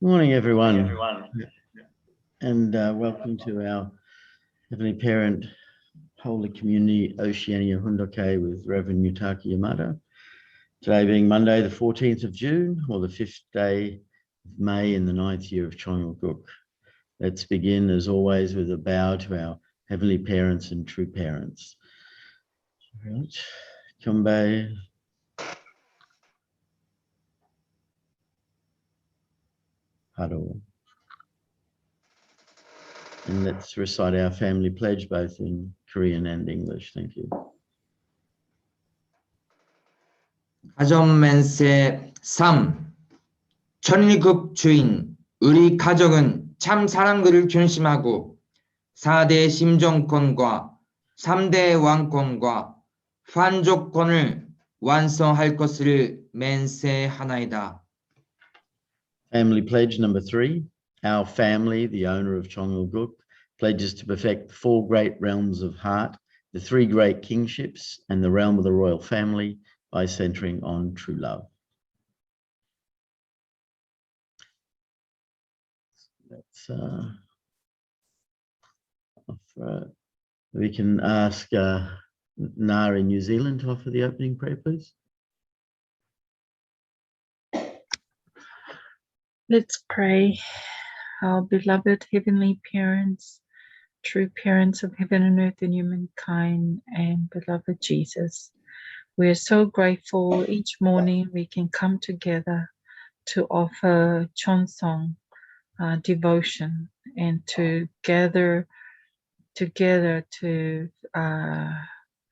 Morning, everyone, and welcome to our Heavenly Parent Holy Community Oceania Hundoke with Reverend Yutaka Yamada. Today being Monday, the 14th of June, or the 5th day of May in the 9th year of Chongilguk. Let's begin, as always, with a bow to our Heavenly Parents and True Parents. Right. Kumbe. Haro. And let's recite our family pledge both in Korean and English. Thank you. 가정맨세 3. 천일국 주인 우리 가족은 참 사랑들을 중심하고 4대 심정권과 3대 왕권과 판족권을 완성할 것을 맹세하나이다. Family pledge number 3. Our family, the owner of Chongilguk, pledges to perfect the 4 great realms of heart, the 3 great kingships, and the realm of the royal family by centering on true love. Let's we can ask Na in New Zealand to offer the opening prayer, please. Let's pray. Our beloved Heavenly Parents, true parents of heaven and earth and humankind, and beloved Jesus, we are so grateful each morning we can come together to offer Chonsong devotion and to gather together to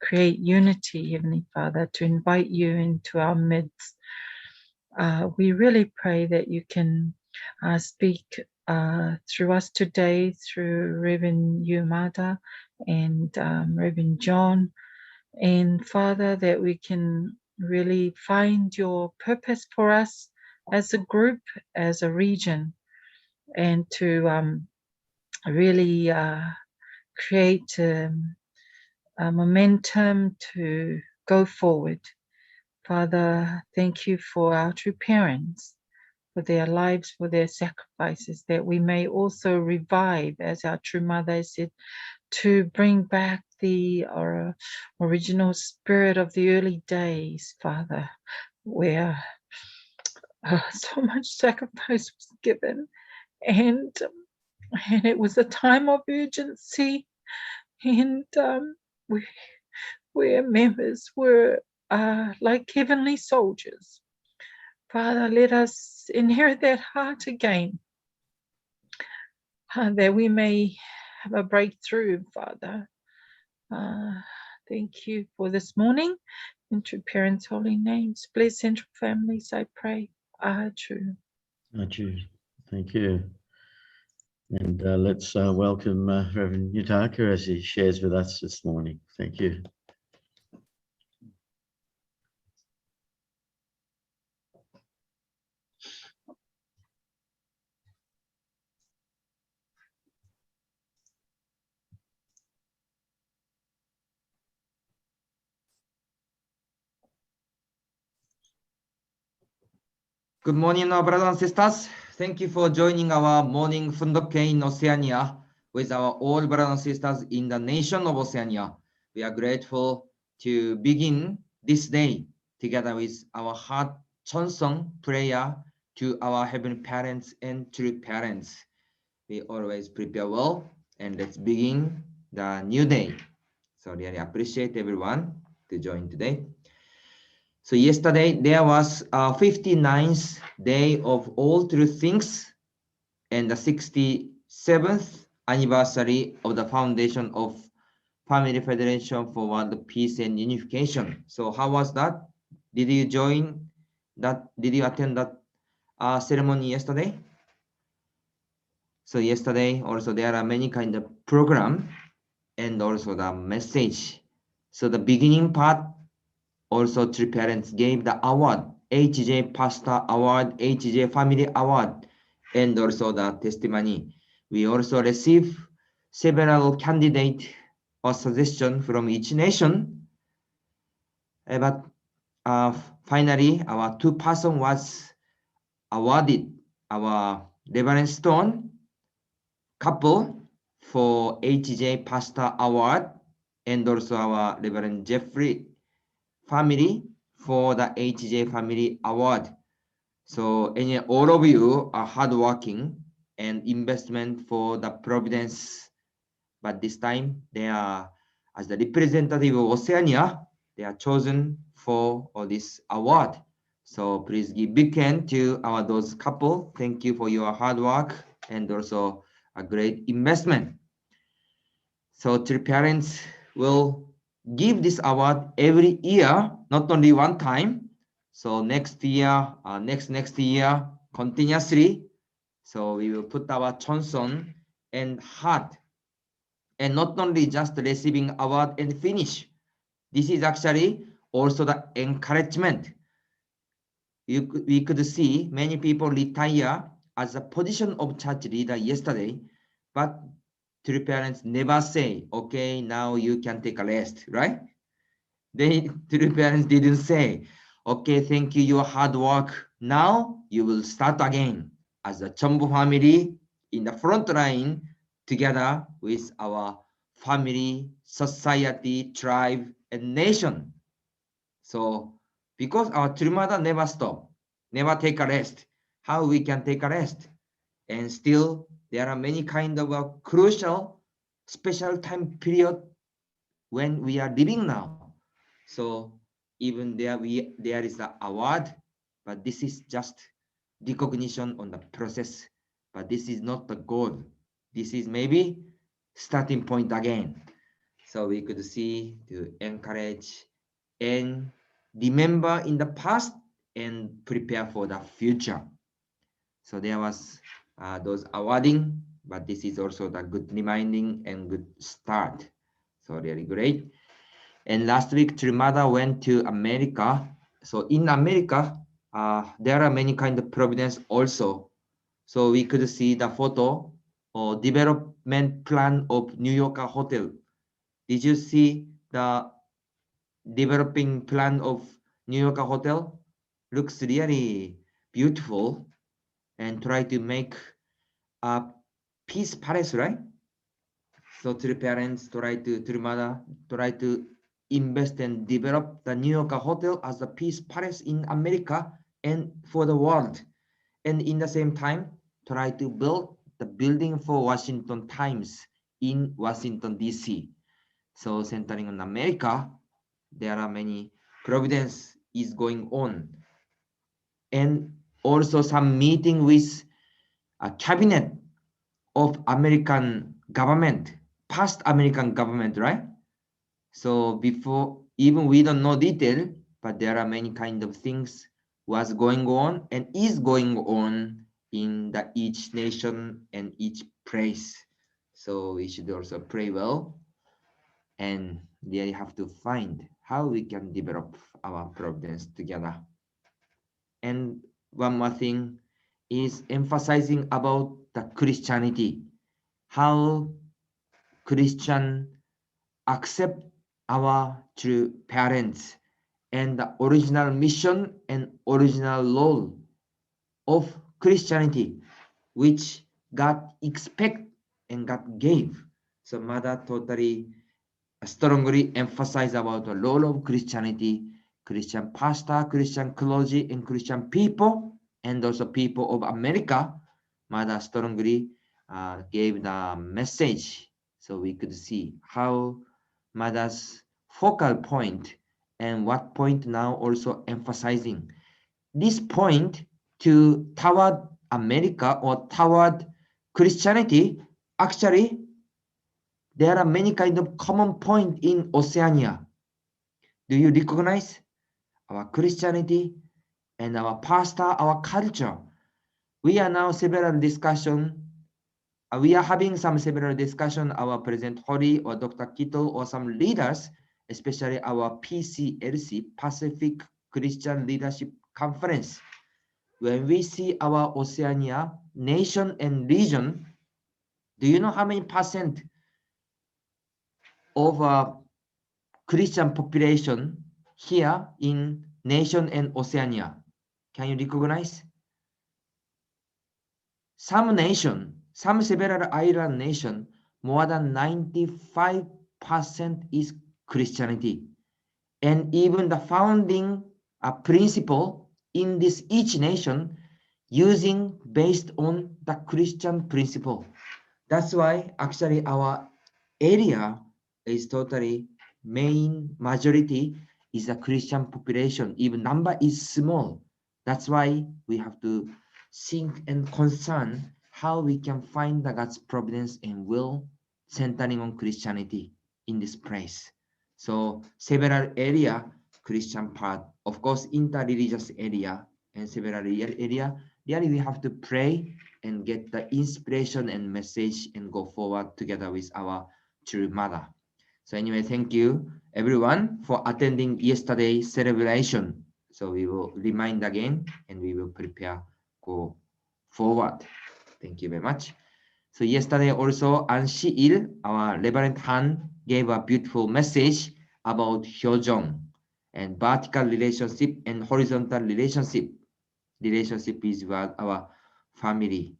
create unity, Heavenly Father, to invite you into our midst. We really pray that you can speak through us today, through Reverend Yamada and Reverend John, and Father, that we can really find your purpose for us as a group, as a region, and to really create a momentum to go forward. Father, thank you for our true parents, for their lives, for their sacrifices, that we may also revive, as our true mother said, to bring back the original spirit of the early days, Father, where so much sacrifice was given, and it was a time of urgency, and where members were like heavenly soldiers. Father, let us inherit that heart again, that we may have a breakthrough, Father. Thank you for this morning. In true parents' holy names, bless central families, I pray. True. Thank you. And let's welcome Reverend Yutaka as he shares with us this morning. Thank you. Good morning, our brothers and sisters. Thank you for joining our morning Fundoke in Oceania with our all brothers and sisters in the nation of Oceania. We are grateful to begin this day together with our heart Chonsong prayer to our heavenly parents and true parents. We always prepare well, and let's begin the new day. So really appreciate everyone to join today. So yesterday there was a 59th day of All True Things and the 67th anniversary of the foundation of Family Federation for World Peace and Unification. So how was that? Did you join that? Did you attend that ceremony yesterday? So yesterday also there are many kind of program and also the message. So the beginning part, also true parents gave the award, HJ Pastor Award, HJ Family Award, and also the testimony. We also receive several candidates or suggestions from each nation. But finally, our 2 person was awarded our Reverend Stone couple for HJ Pastor Award, and also our Reverend Jeffrey family for the HJ Family Award. So all of you are hardworking and investment for the Providence, but this time they are, as the representative of Oceania, they are chosen for this award. So please give big hand to those couple. Thank you for your hard work and also a great investment. So three parents will give this award every year, not only one time. So next year, next year, continuously. So we will put our Johnson and heart, and not only just receiving award and finish. This is actually also the encouragement. We could see many people retire as a position of church leader yesterday, but three parents never say, okay, now you can take a rest, right? Three parents didn't say, okay, thank you, your hard work. Now you will start again as a Chombo family in the front line together with our family, society, tribe, and nation. So because our Trimada never stop, never take a rest, how we can take a rest? And still there are many kind of a crucial special time period when we are living now. So even there is the award, but this is just recognition on the process, but this is not the goal. This is maybe starting point again. So we could see to encourage and remember in the past and prepare for the future. So there was those awarding, but this is also the good reminding and good start. So really great. And last week, Trimada went to America. So in America, there are many kind of providence also. So we could see the photo or development plan of New York hotel. Did you see the developing plan of New York hotel? Looks really beautiful and try to make a peace palace, right? So three parents try to invest and develop the New York hotel as a peace palace in America and for the world. And in the same time, try to build the building for Washington Times in Washington, D.C. So centering on America, there are many providence is going on. And also some meeting with a cabinet of American government, past American government, right? So before, even we don't know detail, but there are many kind of things was going on and is going on in the each nation and each place. So we should also pray well, and they have to find how we can develop our providence together. And one more thing is emphasizing about the Christianity, how Christian accept our true parents and the original mission and original role of Christianity, which God expect and God gave. So Mother totally strongly emphasize about the role of Christianity, Christian pastor, Christian clergy, and Christian people, and also people of America. Mother strongly gave the message, so we could see how Mother's focal point and what point now also emphasizing this point to toward America or toward Christianity. Actually, there are many kind of common point in Oceania. Do you recognize our Christianity and our pastor, our culture? We are now several discussion. We are having some several discussion. Our President Hori or Dr. Kito or some leaders, especially our PCLC, Pacific Christian Leadership Conference. When we see our Oceania nation and region, do you know how many percent of Christian population here in nation and Oceania? Can you recognize? Some nation, some several island nation, more than 95% is Christianity. And even the founding principle in this each nation using based on the Christian principle. That's why actually our area is totally main majority is a Christian population. Even number is small. That's why we have to think and concern how we can find the God's providence and will centering on Christianity in this place. So several area Christian part, of course, interreligious area and several area. Really, we have to pray and get the inspiration and message and go forward together with our true mother. So anyway, thank you everyone for attending yesterday's celebration. So we will remind again and we will prepare go forward. Thank you very much. So yesterday also An Si-il, our Reverend Han, gave a beautiful message about Hyojong and vertical relationship and horizontal relationship. Relationship is with our family.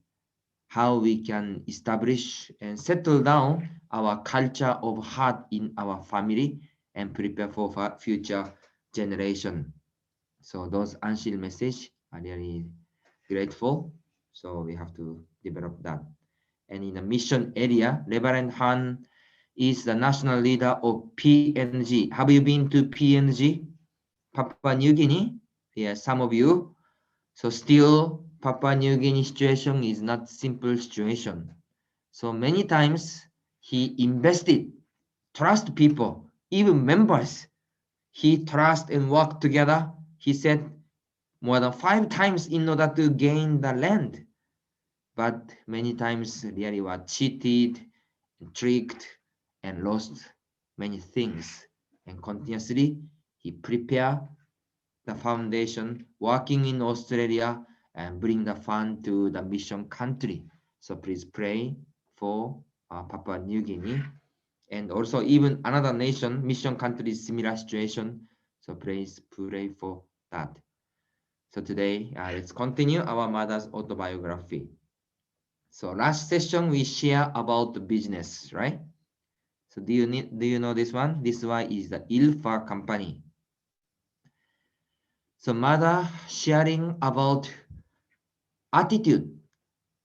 How we can establish and settle down our culture of heart in our family and prepare for future generation. So those An Si-il message are really grateful. So we have to develop that. And in the mission area, Reverend Han is the national leader of PNG. Have you been to PNG? Papua New Guinea? Yes, some of you. So still Papua New Guinea situation is not simple situation. So many times he invested, trust people, even members. He trust and work together. He said more than 5 times in order to gain the land. But many times really were cheated, tricked, and lost many things. And continuously he prepared the foundation, working in Australia and bring the fund to the mission country. So please pray for Papua New Guinea and also even another nation, mission country, similar situation. So please pray for that. So today, let's continue our mother's autobiography. So last session we share about the business, right? So do you know this one? This one is the Ilfa company. So mother sharing about attitude.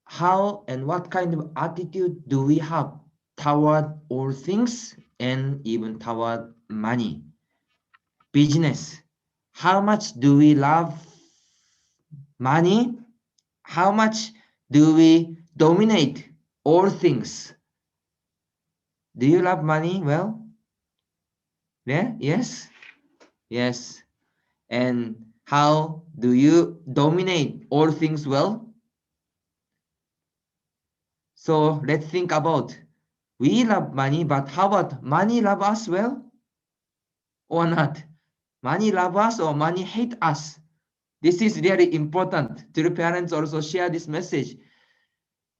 How and what kind of attitude do we have toward all things and even toward money? Business. How much do we love money? How much do we dominate all things? Do you love money? Well, yeah, yes, yes. And how do you dominate all things well? So let's think about, we love money, but how about money love us well or not? Money love us or money hate us? This is really important. True parents also share this message.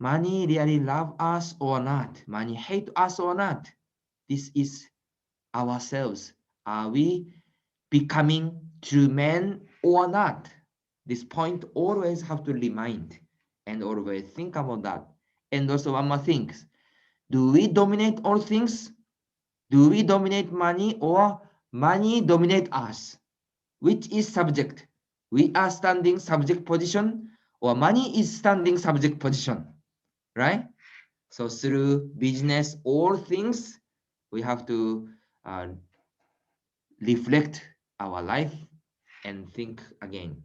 Money really love us or not? Money hate us or not? This is ourselves. Are we becoming true men or not? This point always have to remind and always think about that. And also one more thing. Do we dominate all things? Do we dominate money or money dominate us? Which is subject? We are standing subject position or money is standing subject position, right? So through business, all things, we have to reflect our life and think again.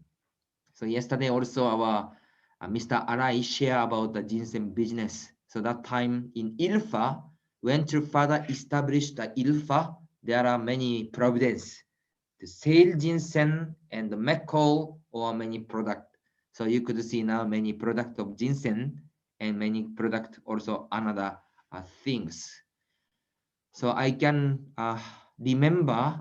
So yesterday also our Mr. Arai shared about the ginseng business. So that time in Ilfa, when to further establish the Ilfa, there are many providence. The sale ginseng and the macol or many product. So you could see now many product of ginseng and many product also another things. So I can remember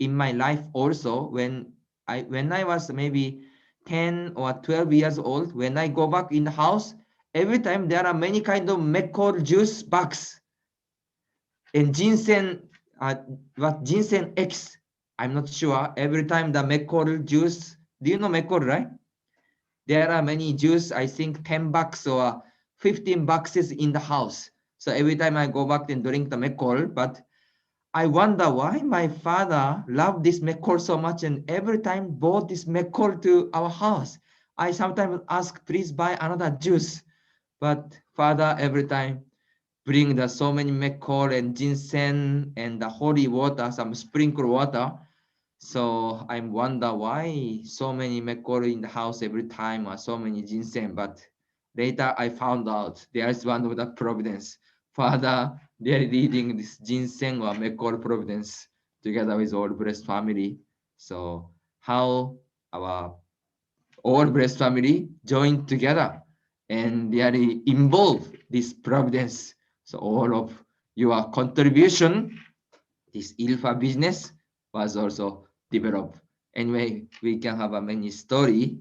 in my life also when I was maybe 10 or 12 years old, when I go back in the house, every time there are many kind of Mekol juice box and ginseng, ginseng X, I'm not sure. Every time the Mekol juice, do you know Mekol, right? There are many juice, I think 10 bucks or 15 boxes in the house. So every time I go back and drink the Mekol, but I wonder why my father loved this Mekol so much and every time bought this Mekol to our house. I sometimes ask, please buy another juice. But father every time bring the so many Mekol and ginseng and the holy water, some sprinkle water. So I wonder why so many Mekol in the house every time or so many ginseng. But later I found out there is one of the providence. Father, they are leading this ginseng or Mekol providence together with all blessed family. So how our all blessed family join together and they are involved this providence. So all of your contribution, this Ilfa business was also developed. Anyway, we can have a many story.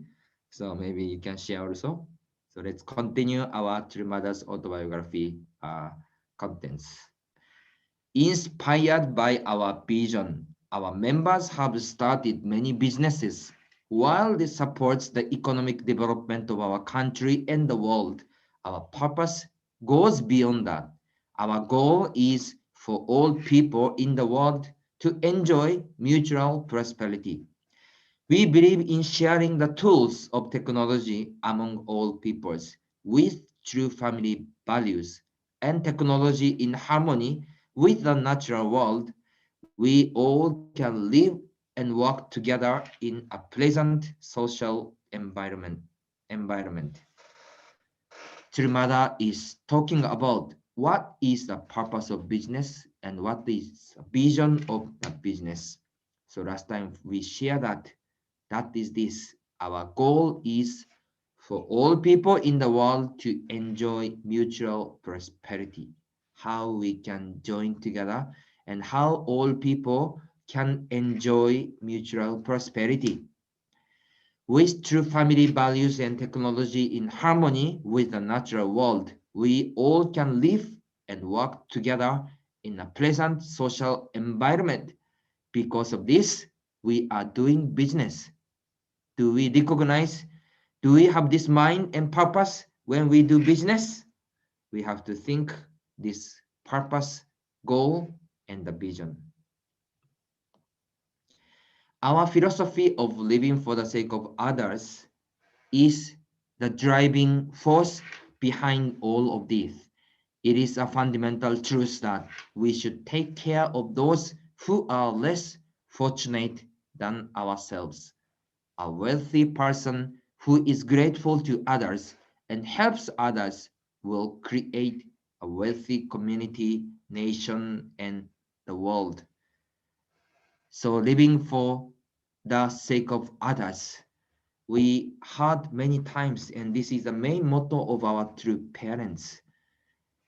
So maybe you can share also. So let's continue our Trimada's autobiography contents. Inspired by our vision, our members have started many businesses. While this supports the economic development of our country and the world, our purpose goes beyond that. Our goal is for all people in the world to enjoy mutual prosperity. We believe in sharing the tools of technology among all peoples with true family values and technology in harmony with the natural world. We all can live and work together in a pleasant social environment. Trimada is talking about what is the purpose of business and what is the vision of the business. So last time we shared that is this. Our goal is for all people in the world to enjoy mutual prosperity. How we can join together and how all people can enjoy mutual prosperity. With true family values and technology in harmony with the natural world, we all can live and work together in a pleasant social environment. Because of this, we are doing business. Do we recognize? Do we have this mind and purpose when we do business? We have to think this purpose, goal, and the vision. Our philosophy of living for the sake of others is the driving force behind all of this. It is a fundamental truth that we should take care of those who are less fortunate than ourselves. A wealthy person who is grateful to others and helps others will create a wealthy community, nation, and the world. So living for the sake of others, we heard many times, and this is the main motto of our true parents.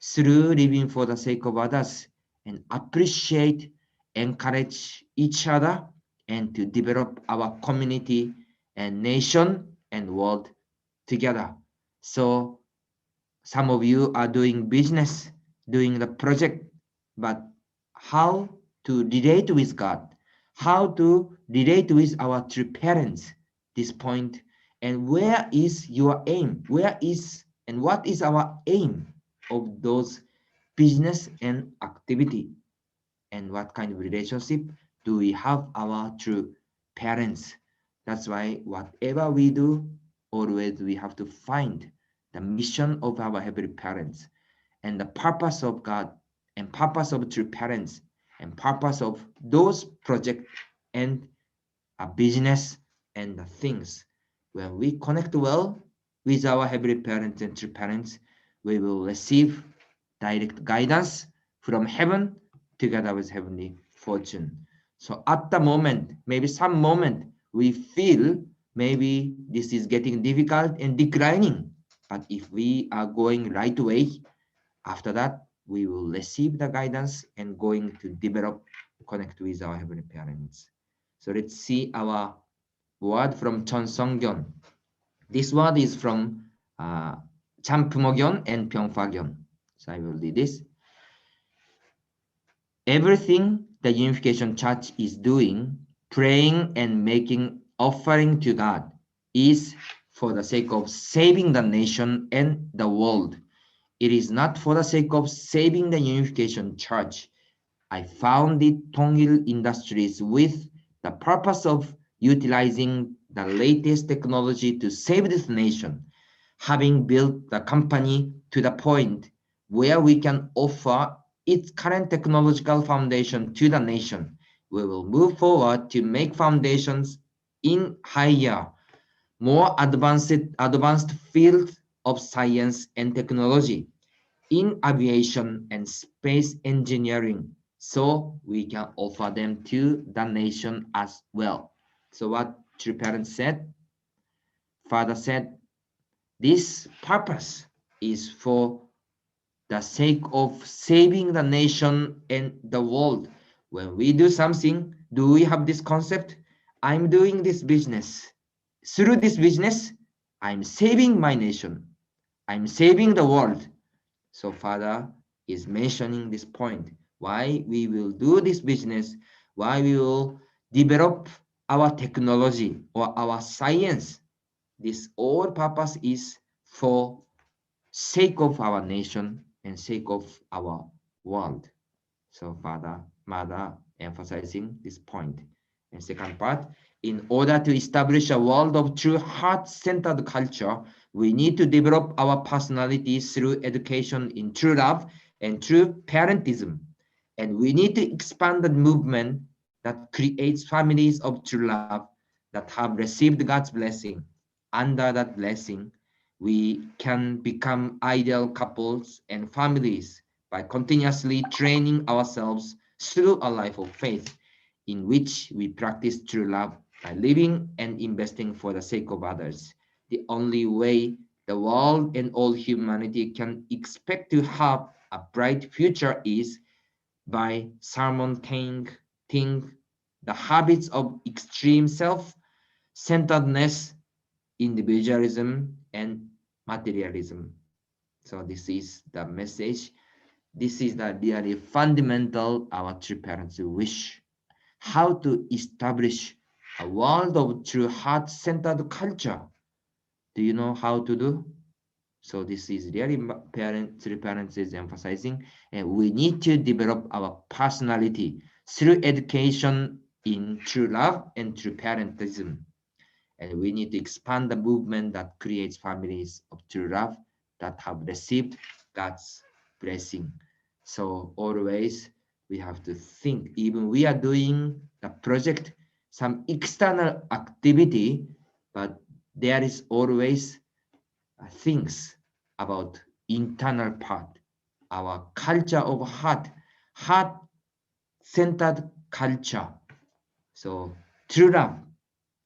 Through living for the sake of others and appreciate, encourage each other, and to develop our community and nation and world together. So some of you are doing business, doing the project, but how to relate with God, how to relate with our true parents, this point, and where is your aim? Where is and what is our aim of those business and activity? And what kind of relationship do we have our true parents? That's why whatever we do, always we have to find the mission of our heavenly parents and the purpose of God and purpose of true parents and purpose of those projects and a business and the things. When we connect well with our heavenly parents and true parents, we will receive direct guidance from heaven together with heavenly fortune. So at the moment, maybe some moment, we feel maybe this is getting difficult and declining. But if we are going right way, after that, we will receive the guidance and going to develop, connect with our heavenly parents. So let's see our word from Chon Song-gyeon. This word is from Champmogyon and Pyeongphagyon. So I will read this. Everything the Unification Church is doing, praying and making offering to God, is for the sake of saving the nation and the world. It is not for the sake of saving the Unification Church. I founded Tongil Industries with the purpose of utilizing the latest technology to save this nation. Having built the company to the point where we can offer its current technological foundation to the nation, we will move forward to make foundations in higher, more advanced fields of science and technology, in aviation and space engineering, so we can offer them to the nation as well. So what true parents said, father said, this purpose is for the sake of saving the nation and the world. When we do something, do we have this concept? I'm doing this business. Through this business, I'm saving my nation. I'm saving the world. So Father is mentioning this point, why we will do this business, why we will develop our technology or our science. This all purpose is for sake of our nation and sake of our world. So Father, Mother emphasizing this point. And second part, in order to establish a world of true heart-centered culture, we need to develop our personalities through education in true love and true parentism. And we need to expand the movement that creates families of true love that have received God's blessing. Under that blessing, we can become ideal couples and families by continuously training ourselves through a life of faith in which we practice true love by living and investing for the sake of others. The only way the world and all humanity can expect to have a bright future is by surmounting the habits of extreme self-centeredness, individualism, and materialism. So this is the message. This is the really fundamental our true parents wish. How to establish a world of true heart-centered culture. Do you know how to do? So this is really true parents is emphasizing, and we need to develop our personality through education in true love and true parentism. And we need to expand the movement that creates families of true love that have received God's blessing. So always we have to think, even we are doing the project, some external activity, but there is always things about internal part, our culture of heart-centered culture. So true love,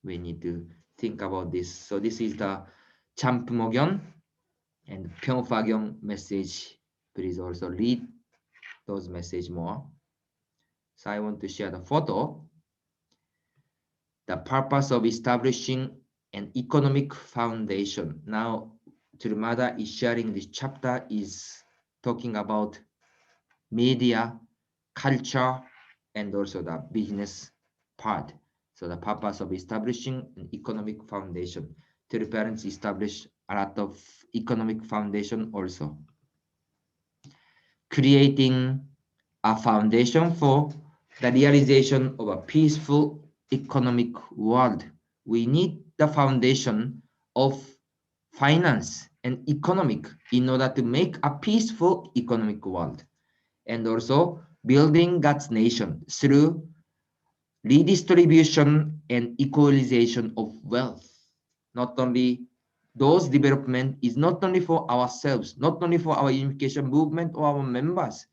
we need to think about this. So this is the Champmogyon and Pyeongphagyon message. Please also read those messages more. So I want to share the photo. The purpose of establishing an economic foundation. Now, Turmada is sharing this chapter is talking about media, culture, and also the business part. So the purpose of establishing an economic foundation. Their parents established a lot of economic foundation also. Creating a foundation for the realization of a peaceful economic world. We need the foundation of finance and economic in order to make a peaceful economic world. And also building God's nation through redistribution and equalization of wealth. Not only those development is not only for ourselves, not only for our unification movement or our members.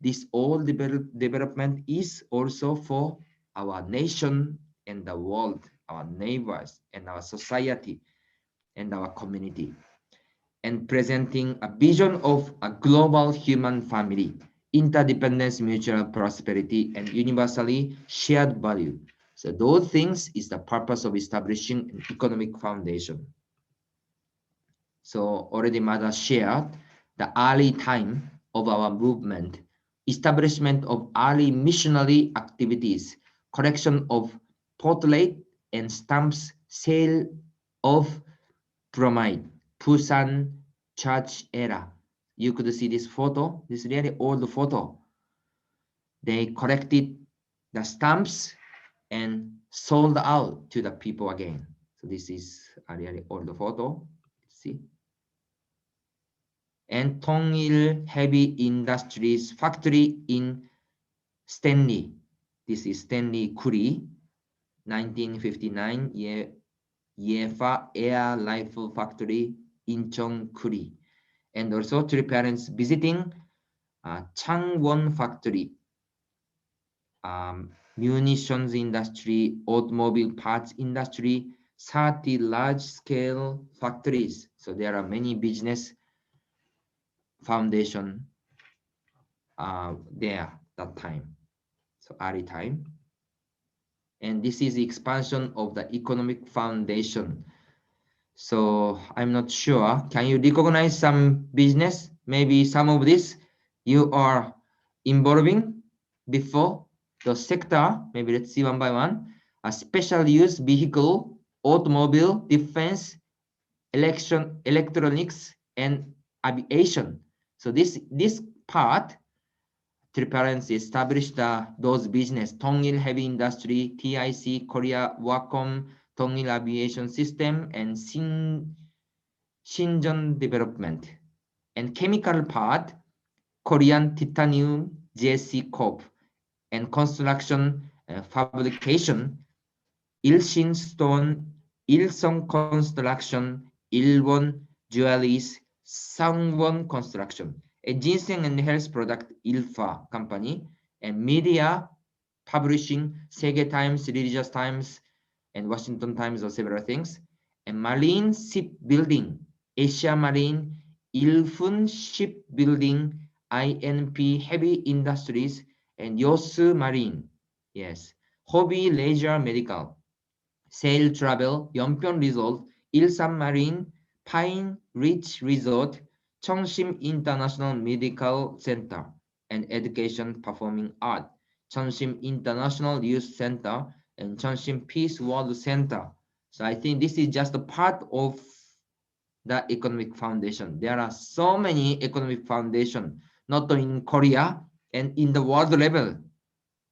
This all development is also for our nation and the world, our neighbors and our society and our community, and presenting a vision of a global human family, interdependence, mutual prosperity, and universally shared value. So those things is the purpose of establishing an economic foundation. So already Mother shared the early time of our movement, establishment of early missionary activities, collection of portrait and stamps, sale of bromide, Busan church era. You could see this photo, this really old photo. They collected the stamps and sold out to the people again. So this is a really old photo. See? And Tongil Heavy Industries factory in Stanley. This is Stanley Kuri, 1959 Yefa Air Rifle Factory in Kuri. And also three parents visiting Changwon Factory, munitions industry, automobile parts industry, 30 large-scale factories. So there are many business foundation there that time. So early time. And this is the expansion of the economic foundation. So I'm not sure. Can you recognize some business? Maybe some of this you are involving before the sector. Maybe let's see one by one. A special use vehicle, automobile, defense, electronics, and aviation. So this part, three parents established those business: Tongil Heavy Industry, TIC, Korea Wacom, Tongil Aviation System, and Shinjeon Development. And chemical part, Korean Titanium JC Corp. And construction fabrication, Ilshin Stone, Ilsong Construction, Ilwon Jewelries, Sangwon Construction. A ginseng and health product, Ilfa company. And media publishing, Sege Times, Religious Times, and Washington Times, or several things. And marine shipbuilding, Asia Marine, Ilfun Shipbuilding, INP Heavy Industries, and Yosu Marine. Yes. Hobby, leisure, medical. Sail travel, Yeonpyeon Resort, Ilsan Marine, Pine Ridge Resort, Cheongsim International Medical Center, and education, performing art, Cheongsim International Youth Center, and Cheongsim Peace World Center. So I think this is just a part of the economic foundation. There are so many economic foundations, not only in Korea and in the world level.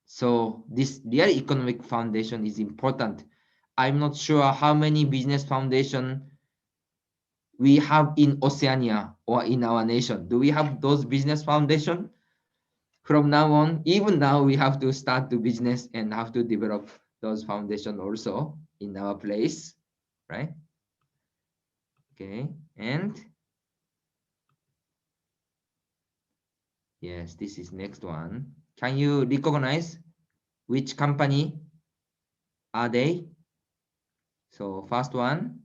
So this real economic foundation is important. I'm not sure how many business foundation we have in Oceania or in our nation. Do we have those business foundation? From now on, even now, we have to start the business and have to develop those foundation also in our place, right? Okay, and yes, this is next one. Can you recognize which company are they? So first one,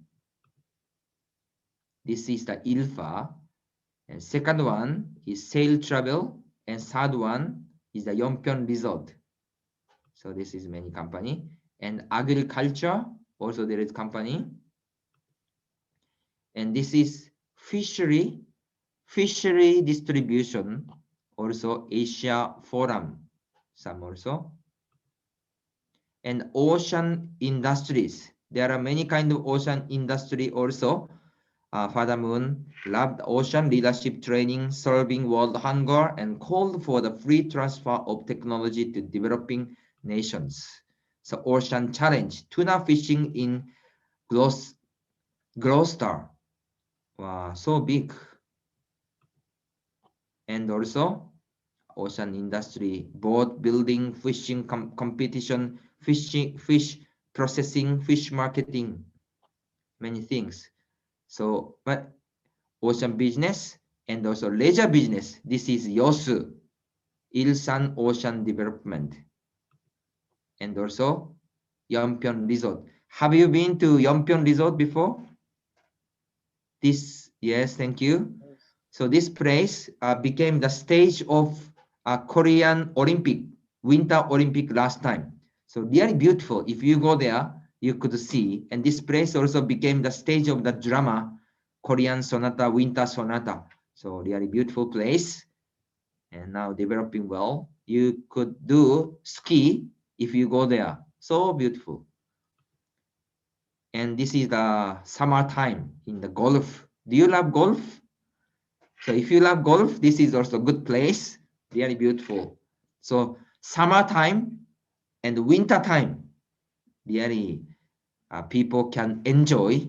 this is the Ilfa, and second one is Sail Travel, and third one is the Yeonpyeon Resort. So this is many company. And agriculture, also there is company. And this is fishery distribution, also Asia Forum, some also. And ocean industries. There are many kind of ocean industry also. Father Moon loved ocean leadership training, solving world hunger, and called for the free transfer of technology to developing nations. So ocean challenge, tuna fishing in Gloucester. Wow, so big. And also ocean industry, boat building, fishing competition, fish processing, fish marketing, many things. So, but ocean business and also leisure business. This is Yosu, Ilsan Ocean Development. And also Yeonpyeon Resort. Have you been to Yeonpyeon Resort before? This, yes, thank you. So this place became the stage of Korean Olympic, Winter Olympic last time. So really beautiful. If you go there, you could see. And this place also became the stage of the drama, Korean sonata, winter sonata. So really beautiful place, and now developing well. You could do ski if you go there. So beautiful. And this is the summertime in the golf. Do you love golf? So if you love golf, this is also a good place. Really beautiful. So summertime and winter time, really people can enjoy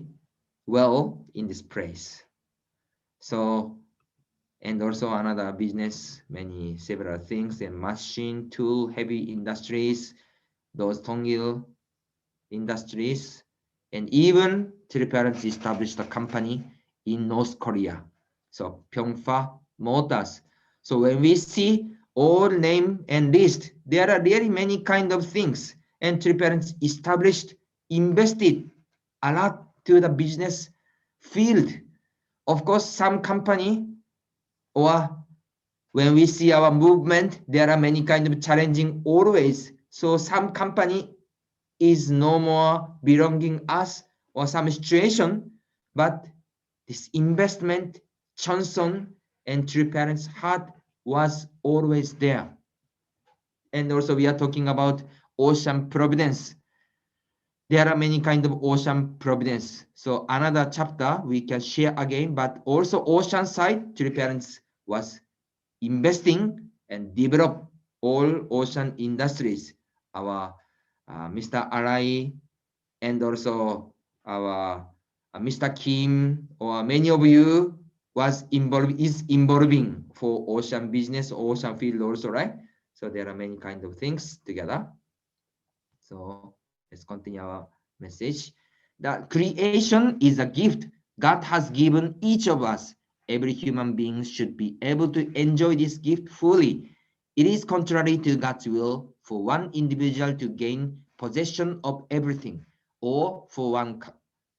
well in this place. So, and also another business, several things, and machine, tool, heavy industries, those Tongil industries, and even three parents established a company in North Korea. So Pyeongfa Motors. So when we see all name and list, there are really many kind of things, and three parents established, invested a lot to the business field. Of course, some company, or when we see our movement, there are many kind of challenging always. So some company is no more belonging us or some situation, but this investment, Johnson and three parents' heart was always there. And also we are talking about ocean providence. There are many kind of ocean providence. So another chapter we can share again, but also ocean side, three parents was investing and develop all ocean industries. Our Mr. Arai and also our Mr. Kim or many of you is involving for ocean business, ocean field also, right? So there are many kind of things together. So let's continue our message. That creation is a gift God has given each of us. Every human being should be able to enjoy this gift fully. It is contrary to God's will for one individual to gain possession of everything, or for one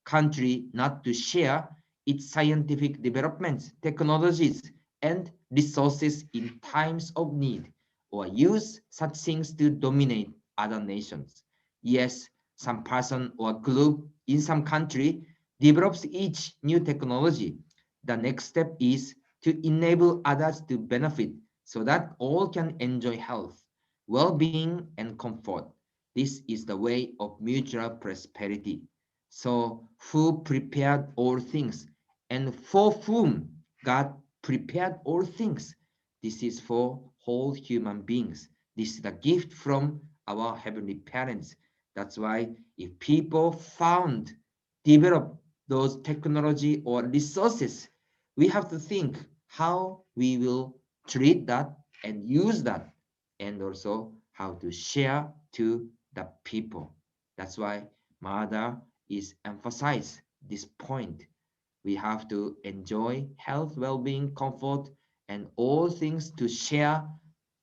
country not to share its scientific developments, technologies, and resources in times of need, or use such things to dominate other nations. Yes, some person or group in some country develops each new technology. The next step is to enable others to benefit so that all can enjoy health, well-being, and comfort. This is the way of mutual prosperity. So, who prepared all things, and for whom God prepared all things? This is for whole human beings. This is the gift from our heavenly parents. That's why if people develop those technology or resources, we have to think how we will treat that and use that, and also how to share to the people. That's why Mother is emphasize this point. We have to enjoy health, well-being, comfort, and all things to share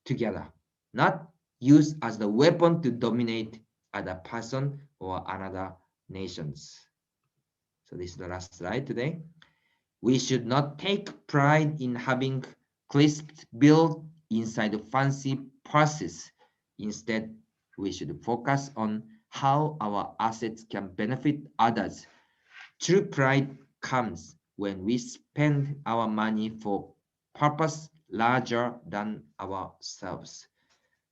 together, not use as the weapon to dominate other person or another nations. So this is the last slide today. We should not take pride in having crisps built inside a fancy purses. Instead, we should focus on how our assets can benefit others. True pride comes when we spend our money for purpose larger than ourselves.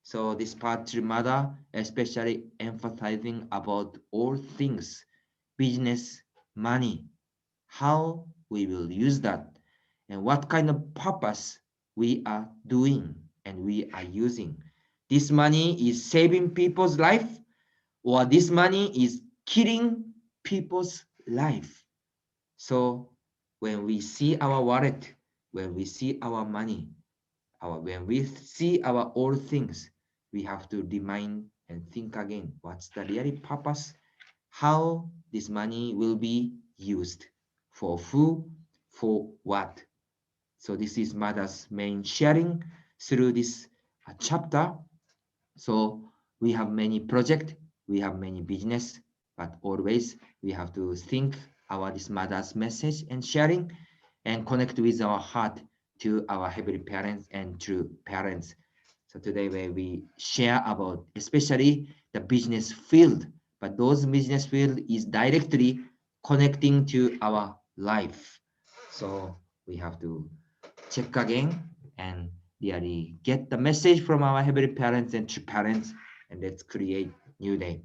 So this part to Mother, especially emphasizing about all things, business, money, how we will use that, and what kind of purpose we are doing and we are using. This money is saving people's life, or this money is killing people's life. So when we see our wallet, when we see our money, when we see our all things, we have to remind and think again, what's the real purpose? How this money will be used, for who, for what. So this is Mother's main sharing through this chapter. So we have many projects, we have many business, but always we have to think this Mother's message and sharing, and connect with our heart to our heavenly parents and true parents. So today where we share about especially the business field, but those business field is directly connecting to our life. So we have to check again and really get the message from our heavenly parents and true parents, and let's create new day.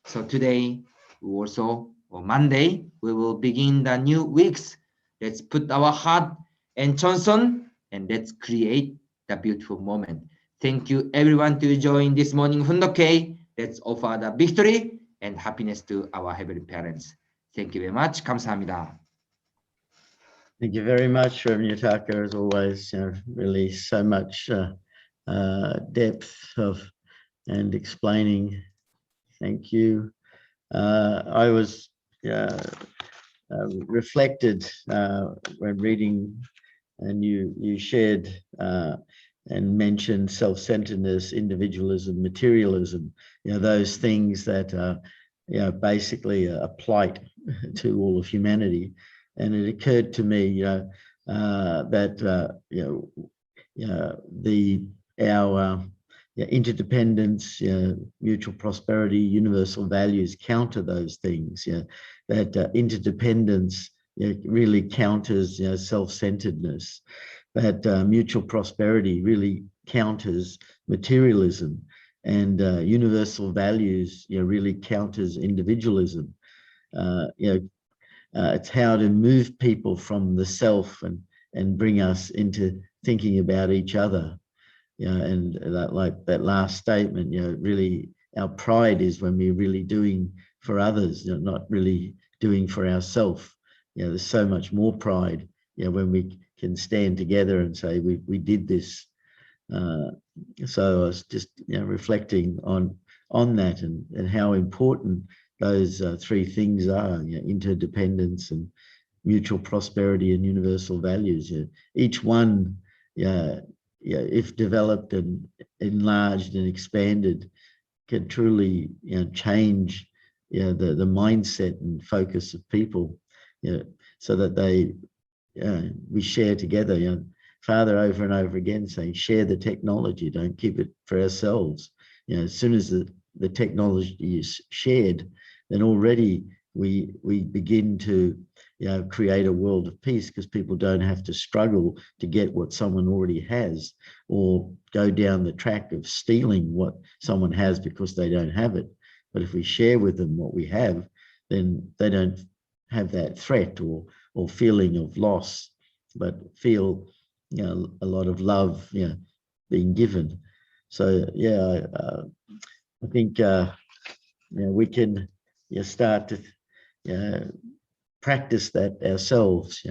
So today we also, on Monday, we will begin the new weeks. Let's put our heart and Johnson and let's create the beautiful moment. Thank you everyone to join this morning Fundoke. Let's offer the victory and happiness to our heavenly parents. Thank you very much. 감사합니다. Thank you very much, Reverend Yutaka, as always. Really so much depth of and explaining. Thank you. I was reflected when reading, and you shared and mentioned self-centeredness, individualism, materialism. Those things that are basically a plight to all of humanity. And it occurred to me that our interdependence, mutual prosperity, universal values counter those things. That interdependence really counters self-centeredness. That mutual prosperity really counters materialism, and universal values really counters individualism. It's how to move people from the self and bring us into thinking about each other. And that last statement, really our pride is when we're really doing for others, not really doing for ourselves. There's so much more pride, when we can stand together and say we did this. So I was just reflecting on that and how important those three things are: interdependence and mutual prosperity and universal values. Each one, if developed and enlarged and expanded, can truly change the mindset and focus of people, so that we share together. Father over and over again saying, share the technology, don't keep it for ourselves. As soon as the technology is shared, then already we begin to create a world of peace, because people don't have to struggle to get what someone already has, or go down the track of stealing what someone has because they don't have it. But if we share with them what we have, then they don't have that threat or feeling of loss, but feel a lot of love being given. So I think we can start to practice that ourselves,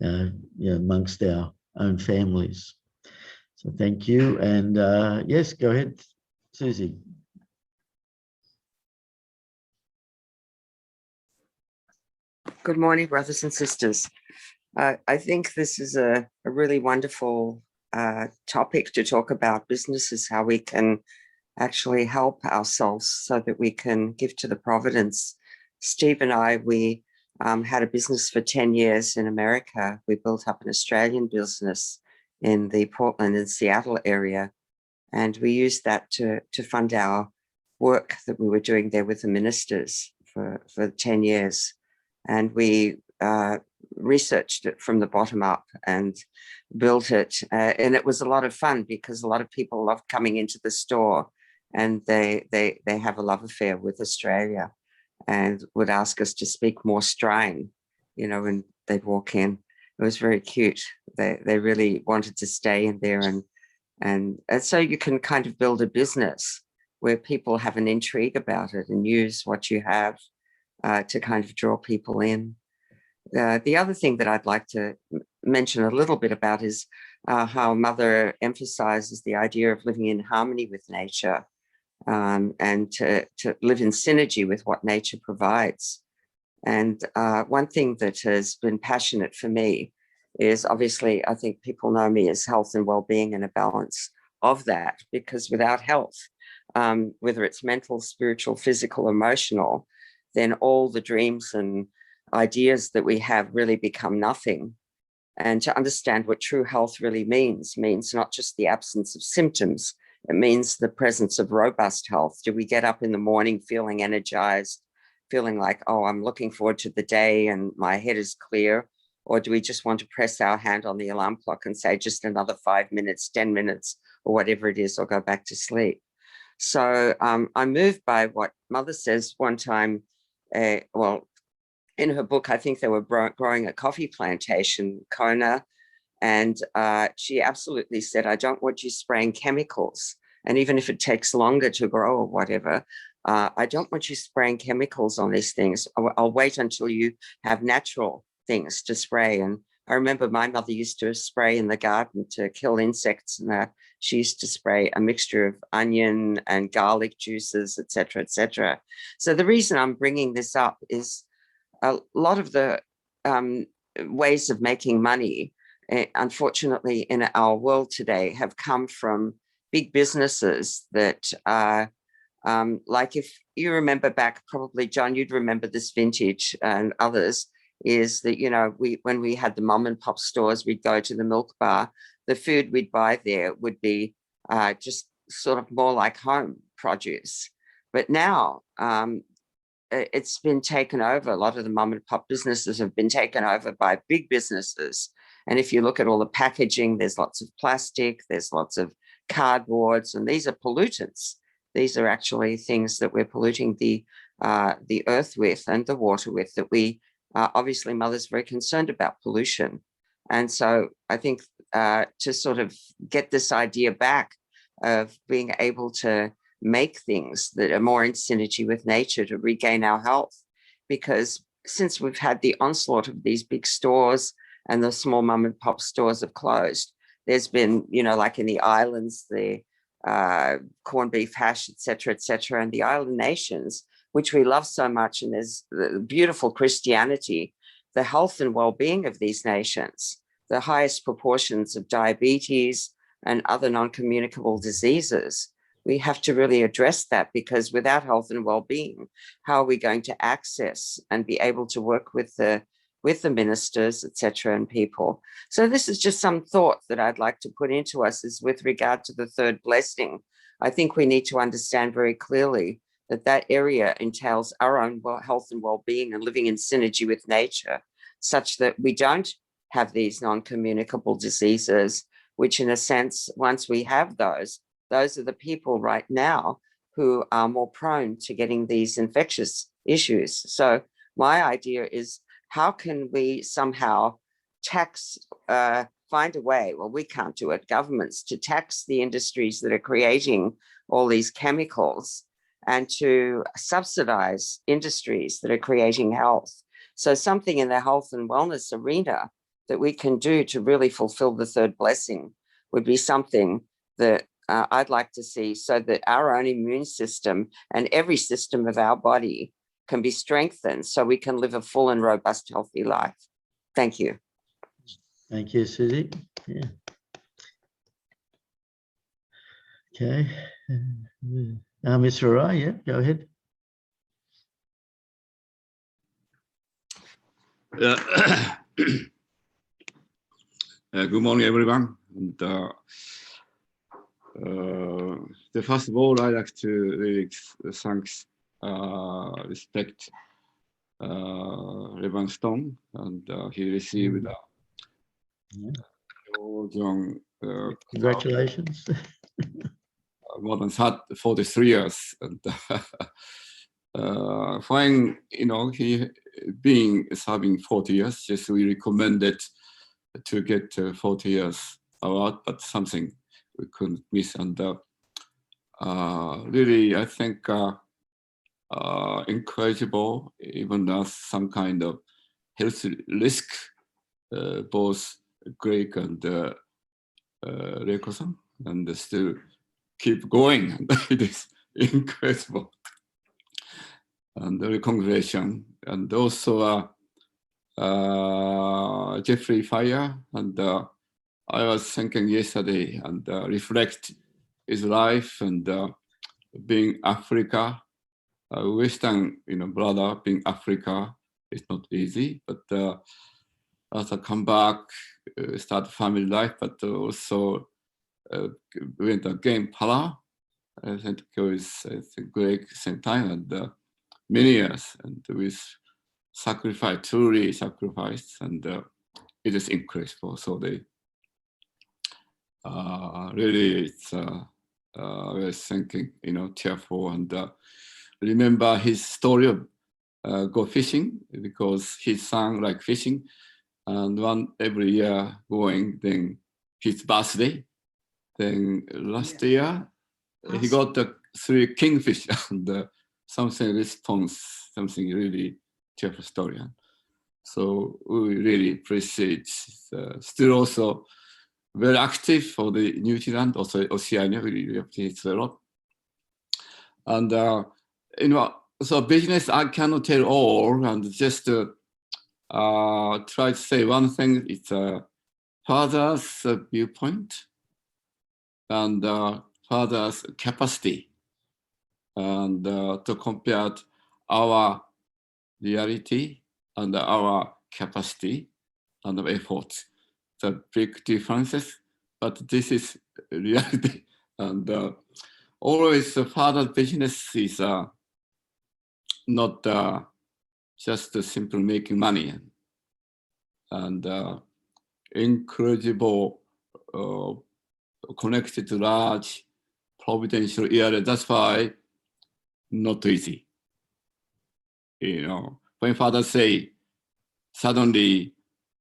amongst our own families. So thank you. And yes, go ahead, Susie. Good morning, brothers and sisters. I think this is a really wonderful topic to talk about businesses, how we can actually help ourselves so that we can give to the providence. Steve and I, we had a business for 10 years in America. We built up an Australian business in the Portland and Seattle area, and we used that to fund our work that we were doing there with the ministers for 10 years. And we researched it from the bottom up and built it. And it was a lot of fun, because a lot of people love coming into the store, and they have a love affair with Australia and would ask us to speak more Australian, and they'd walk in. It was very cute. They really wanted to stay in there. And so you can kind of build a business where people have an intrigue about it and use what you have to kind of draw people in. The other thing that I'd like to mention a little bit about is how Mother emphasizes the idea of living in harmony with nature, and to live in synergy with what nature provides. And one thing that has been passionate for me is, obviously, I think people know me as health and well-being and a balance of that, because without health, whether it's mental, spiritual, physical, emotional, then all the dreams and ideas that we have really become nothing. And to understand what true health really means not just the absence of symptoms, it means the presence of robust health. Do we get up in the morning feeling energized, feeling like, oh, I'm looking forward to the day and my head is clear? Or do we just want to press our hand on the alarm clock and say just another 5 minutes, 10 minutes, or whatever it is, or go back to sleep? So I'm moved by what Mother says one time. Well, in her book, I think they were growing a coffee plantation, Kona, and she absolutely said, I don't want you spraying chemicals. And even if it takes longer to grow or whatever, I don't want you spraying chemicals on these things. I'll wait until you have natural things to spray. And I remember my mother used to spray in the garden to kill insects, and that she used to spray a mixture of onion and garlic juices, etc., etc. So the reason I'm bringing this up is a lot of the ways of making money, unfortunately, in our world today have come from big businesses that are like, if you remember back, probably John, you'd remember this vintage and others, is that, you know, when we had the mom and pop stores, we'd go to the milk bar, the food we'd buy there would be just sort of more like home produce. But now it's been taken over. A lot of the mom and pop businesses have been taken over by big businesses. And if you look at all the packaging, there's lots of plastic, there's lots of cardboards, and these are pollutants. These are actually things that we're polluting the earth with and the water with, that we obviously Mother's very concerned about pollution. And so I think to sort of get this idea back of being able to make things that are more in synergy with nature to regain our health, because since we've had the onslaught of these big stores and the small mom and pop stores have closed, there's been, you know, like in the islands, the corned beef hash, etc., and the island nations, which we love so much, and there's the beautiful Christianity, the health and well-being of these nations, the highest proportions of diabetes and other non-communicable diseases. We have to really address that, because without health and well-being, how are we going to access and be able to work with the ministers, etc., and people? So this is just some thought that I'd like to put into us, is with regard to the third blessing. I think we need to understand very clearly that that area entails our own health and well-being and living in synergy with nature, such that we don't have these non-communicable diseases, which in a sense, once we have those are the people right now who are more prone to getting these infectious issues. So my idea is, how can we somehow tax, find a way, well, we can't do it, governments, to tax the industries that are creating all these chemicals, and to subsidize industries that are creating health. So something in the health and wellness arena that we can do to really fulfill the third blessing would be something that I'd like to see, so that our own immune system and every system of our body can be strengthened, so we can live a full and robust, healthy life. Thank you. Thank you, Susie. Yeah. Okay. Ms. Harai, yeah, go ahead. Good morning, everyone. And, first of all, I'd like to really respect Reverend Stone, and he received young, congratulations. more than 43 years. And when, you know, he being serving 40 years, just we recommended to get 40 years award, but something we couldn't miss. And really, I think encourageable, even as some kind of health risk, both Greg and Reiko-san, and still keep going. It is incredible. And really congratulations. And also Jeffrey Fire, and I was thinking yesterday and reflect his life, and being Africa, Western, you know, brother, being Africa is not easy, but as I come back, start family life, but also went again Para. I think it was Greg same time, and many years, and with sacrifice, truly sacrifice, and it is incredible. So they really, it's we're thinking, tearful, and remember his story of go fishing, because his son like fishing, and every year going, then his birthday, then last year he got the 3 kingfish and something response, something really tearful story. So we really appreciate, still also very active for the New Zealand, also Oceania, we really appreciate a lot. And so business, I cannot tell all, and just try to say one thing. It's father's viewpoint and father's capacity, and to compare our reality and our capacity and effort. The big differences, but this is reality. And always the father's business is not just simple making money, and incredible connected to large providential area. That's why not easy. When father say suddenly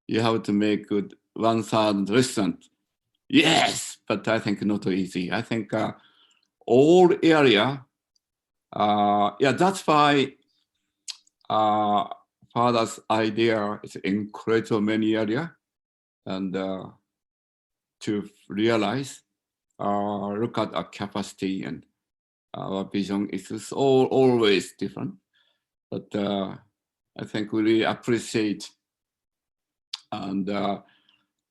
you have to make good 1,000 restaurant, yes, but I think not easy. I think all area, that's why father's idea is incredible many area, and to realize, look at our capacity and our vision is always different. But I think we really appreciate, and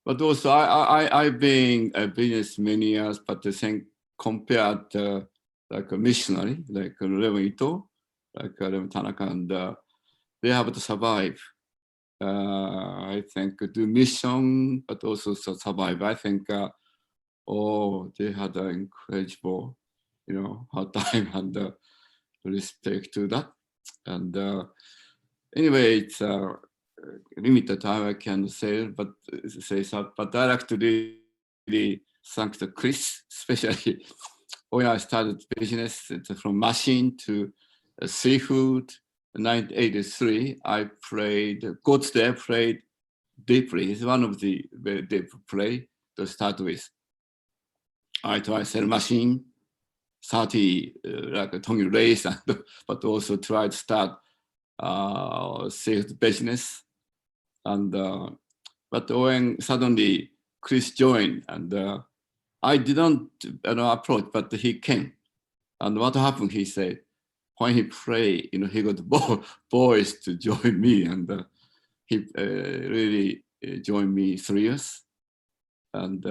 but also I've been a business many years, but the thing compared like a missionary, like Reverend Ito, like Reverend Tanaka, and they have to survive. I think do mission, but also survive. I think they had an incredible, hard time, and respect to that. And anyway, it's limited time I can say, but but I like to really thank the Chris, especially when I started business. It's from machine to seafood. In 1983, I got there, played deeply. It's one of the very deep play to start with. I try sell machine, 30 like a Tony race, but also try to start sales business. And but when suddenly Chris joined, and I didn't approach, but he came. And what happened? He said, when he prayed, he got boys to join me, and he really joined me 3 years. And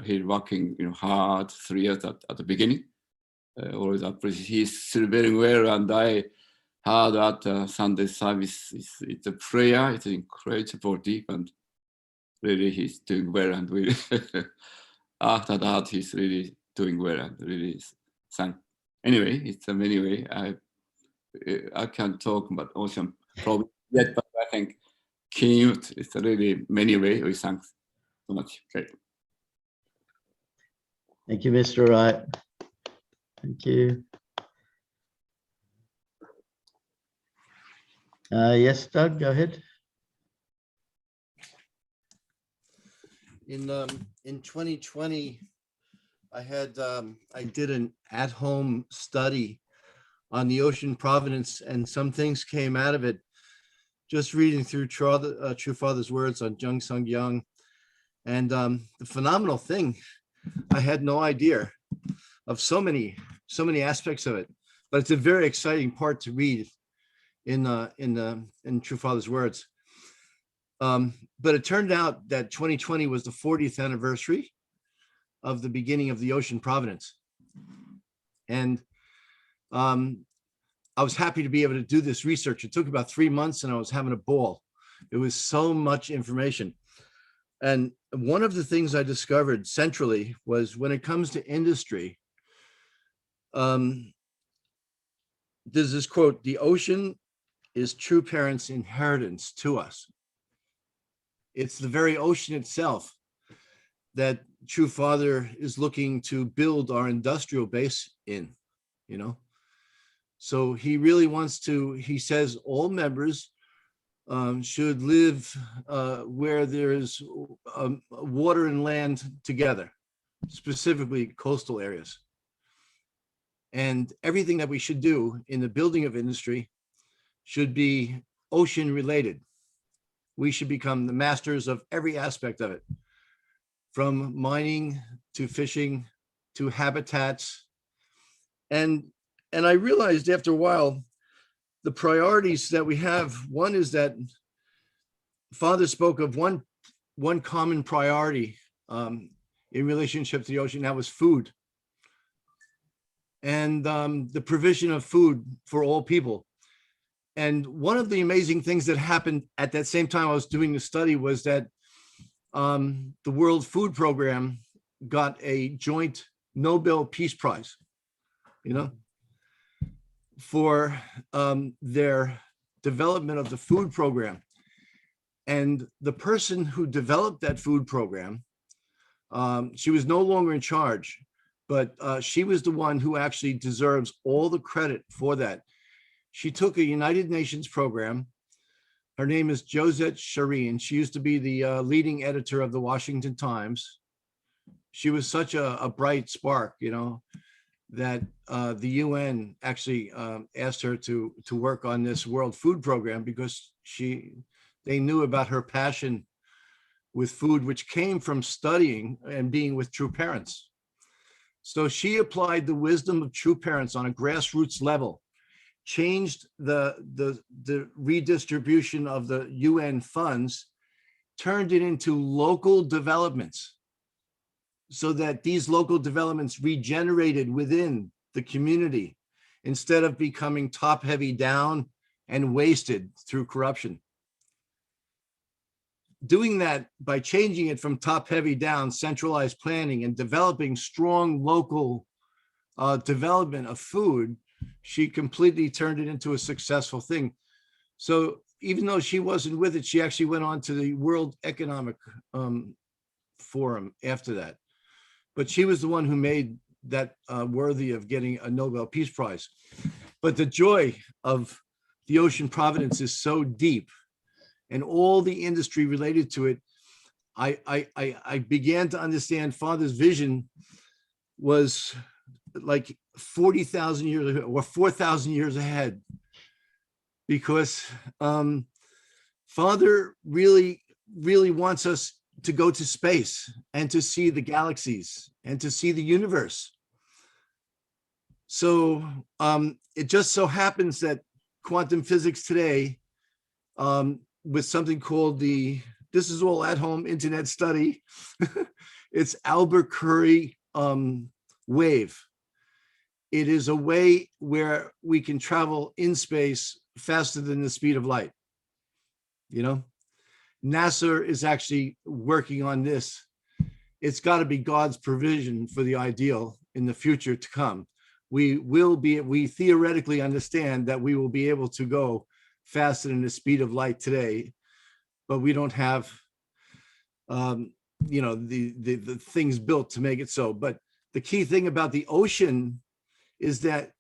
he's working hard 3 years at the beginning. Always appreciate. He's still very well, and I heard that Sunday service it's a prayer. It's incredible deep, and really he's doing well, and really after that he's really doing well, and really thank. Anyway, it's a many way. I can't talk about ocean problem yet, but I think cute. It's a really many way. We thank so much. Okay. Thank you, Mr. Wright. Thank you. Yes, Doug, go ahead. In 2020, I did an at-home study on the ocean providence, and some things came out of it. Just reading through True Father's words on Jung Sung Young, and the phenomenal thing, I had no idea of so many aspects of it, but it's a very exciting part to read in True Father's words. But it turned out that 2020 was the 40th anniversary of the beginning of the ocean providence. And I was happy to be able to do this research. It took about 3 months, and I was having a ball. It was so much information. And one of the things I discovered centrally was when it comes to industry, there's this quote, "The ocean is true parents' inheritance to us." It's the very ocean itself that True Father is looking to build our industrial base in, you know. So he really wants to, he says all members should live where there's water and land together, specifically coastal areas. And everything that we should do in the building of industry should be ocean related. We should become the masters of every aspect of it, from mining to fishing to habitats. And I realized after a while, the priorities that we have, one is that Father spoke of one common priority in relationship to the ocean, that was food. And the provision of food for all people. And one of the amazing things that happened at that same time I was doing the study was that the World Food Program got a joint Nobel Peace Prize, you know, for their development of the food program. And the person who developed that food program, she was no longer in charge, but she was the one who actually deserves all the credit for that. She took a United Nations program. Her name is Josette Shireen. She used to be the leading editor of the Washington Times. She was such a bright spark, you know, that the UN actually asked her to work on this World Food Program because they knew about her passion with food, which came from studying and being with True Parents. So she applied the wisdom of True Parents on a grassroots level, changed the redistribution of the UN funds, turned it into local developments so that these local developments regenerated within the community instead of becoming top heavy down and wasted through corruption. Doing that by changing it from top heavy down, centralized planning, and developing strong local development of food, she completely turned it into a successful thing. So even though she wasn't with it, she actually went on to the World Economic Forum after that. But she was the one who made that worthy of getting a Nobel Peace Prize. But the joy of the Ocean Providence is so deep, and all the industry related to it. I began to understand Father's vision was like 40,000 years or 4,000 years ahead, because Father really wants us to go to space and to see the galaxies and to see the universe. So it just so happens that quantum physics today, with something called this is all at home internet study, it's Albuquerque wave. It is a way where we can travel in space faster than the speed of light. You know, NASA is actually working on this. It's got to be God's provision for the ideal in the future to come. We theoretically understand that we will be able to go faster than the speed of light today, but we don't have, you know, the things built to make it so. But the key thing about the ocean is that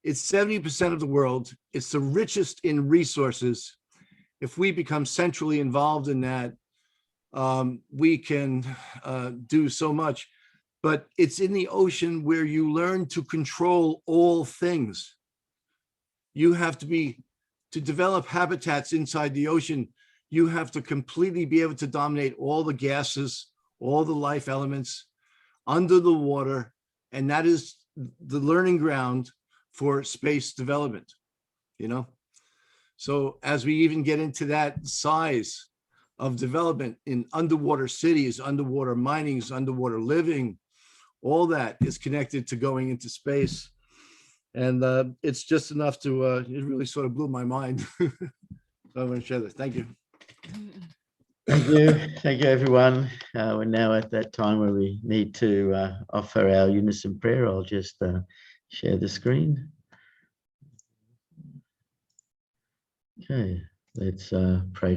it's 70% of the world. It's the richest in resources. If we become centrally involved in that, we can do so much. But it's in the ocean where you learn to control all things. You have to develop habitats inside the ocean, you have to completely be able to dominate all the gases, all the life elements under the water. And that is the learning ground for space development, you know? So as we even get into that size of development in underwater cities, underwater minings, underwater living, all that is connected to going into space. And it's just enough to, it really sort of blew my mind. So I want to share this. Thank you. Thank you, everyone. We're now at that time where we need to offer our unison prayer. I'll just share the screen. Okay, let's pray.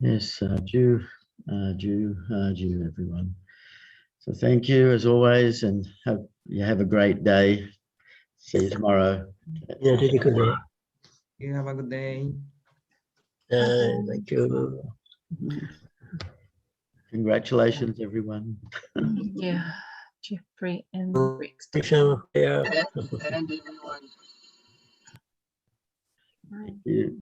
Yes, Jew, everyone. So thank you as always, and have a great day. See you tomorrow. Yeah, really good day. You have a good day. Thank you. Congratulations, everyone. Yeah, Jeffrey and Rex. Yeah. Thank you.